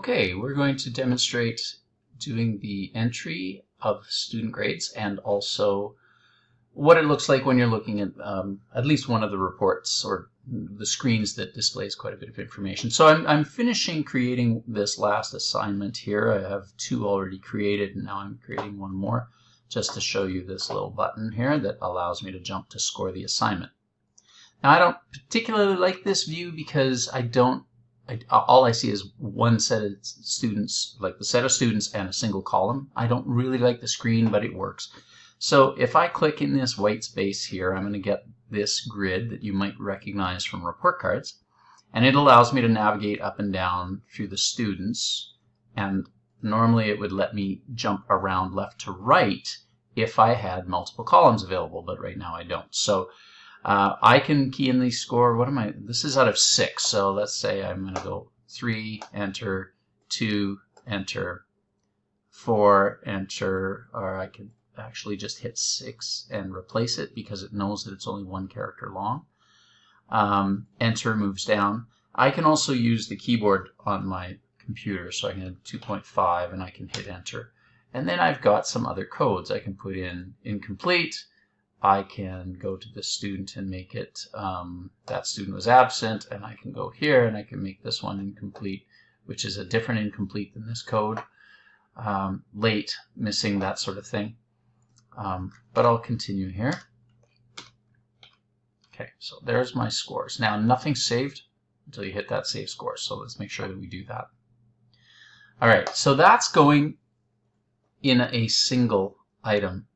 Okay, we're going to demonstrate doing the entry of student grades and also what it looks like when you're looking at least one of the reports or the screens that displays quite a bit of information. So I'm finishing creating this last assignment here. I have two already created and now I'm creating one more just to show you this little button here that allows me to jump to score the assignment. Now I don't particularly like this view because all I see is one set of students, like the set of students and a single column. I don't really like the screen, but it works. So if I click in this white space here, I'm going to get this grid that you might recognize from report cards. And it allows me to navigate up and down through the students. And normally it would let me jump around left to right if I had multiple columns available, but right now I don't. So I can key in the score. This is out of 6, so let's say I'm going to go 3, enter, 2, enter, 4, enter, or I could actually just hit 6 and replace it because it knows that it's only one character long. Enter moves down. I can also use the keyboard on my computer, so I can hit 2.5 and I can hit enter. And then I've got some other codes. I can put in incomplete. I can go to the student and make it that student was absent, and I can go here and I can make this one incomplete, which is a different incomplete than this code. Late, missing, that sort of thing. But I'll continue here. Okay, so there's my scores. Now nothing's saved until you hit that save score, so let's make sure that we do that. All right, so that's going in a single item.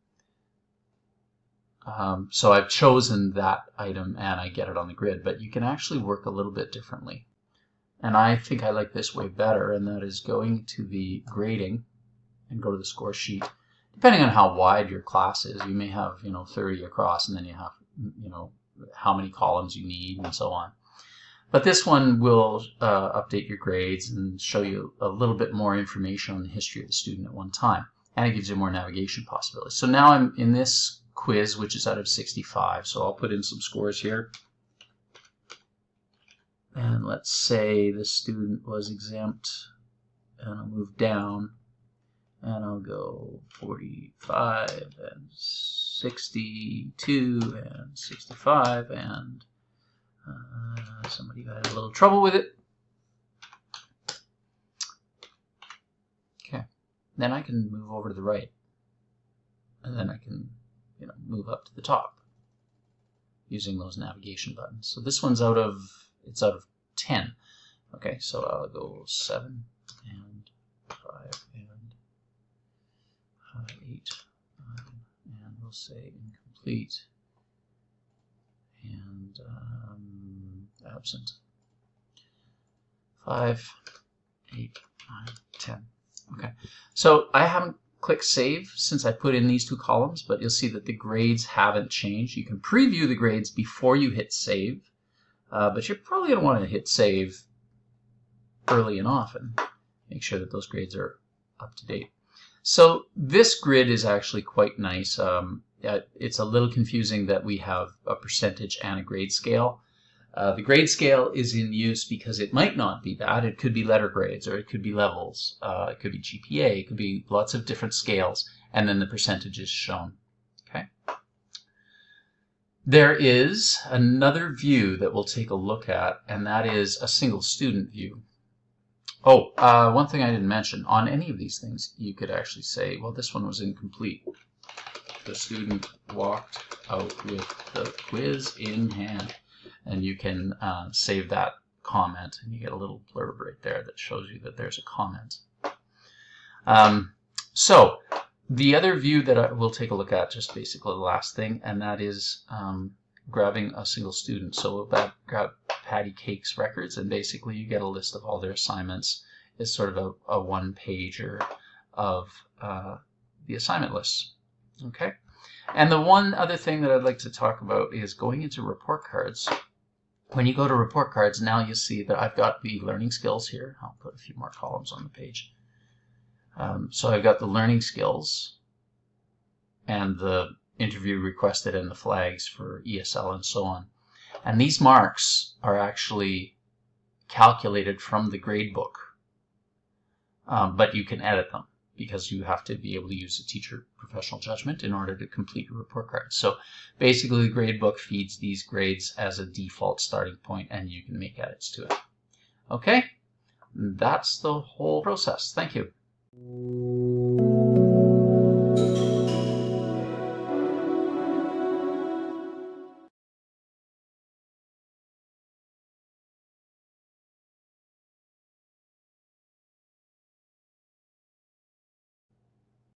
So I've chosen that item and I get it on the grid, but you can actually work a little bit differently. And I think I like this way better, and that is going to the grading and go to the score sheet. Depending on how wide your class is, you may have 30 across, and then you have how many columns you need and so on. But this one will update your grades and show you a little bit more information on the history of the student at one time, and it gives you more navigation possibilities. So now I'm in this quiz, which is out of 65, so I'll put in some scores here. And let's say the student was exempt, and I'll move down, and I'll go 45 and 62 and 65, and somebody had a little trouble with it. Okay, then I can move over to the right, and then I can move up to the top using those navigation buttons. So this one's out of 10. Okay, so I'll go 7 and 5 and 8, and we'll say incomplete and absent. 5, 8, 9, 10. Okay, so I haven't click save since I put in these two columns, but you'll see that the grades haven't changed. You can preview the grades before you hit save, but you're probably going to want to hit save early and often. Make sure that those grades are up to date. So this grid is actually quite nice. It's a little confusing that we have a percentage and a grade scale. The grade scale is in use because it might not be that. It could be letter grades, or it could be levels, it could be GPA, it could be lots of different scales, and then the percentage is shown. Okay. There is another view that we'll take a look at, and that is a single student view. Oh, one thing I didn't mention, on any of these things, you could actually say, well, this one was incomplete. The student walked out with the quiz in hand. And you can save that comment, and you get a little blurb right there that shows you that there's a comment. So the other view that we'll take a look at, just basically the last thing, and that is grabbing a single student. So we'll grab Patty Cake's records, and basically you get a list of all their assignments. It's sort of a one-pager of the assignment lists. Okay. And the one other thing that I'd like to talk about is going into report cards. When you go to report cards, now you see that I've got the learning skills here. I'll put a few more columns on the page. So I've got the learning skills and the interview requested and the flags for ESL and so on. And these marks are actually calculated from the gradebook. but you can edit them because you have to be able to use a teacher professional judgment in order to complete your report card. So basically the gradebook feeds these grades as a default starting point, and you can make edits to it. Okay, that's the whole process. Thank you.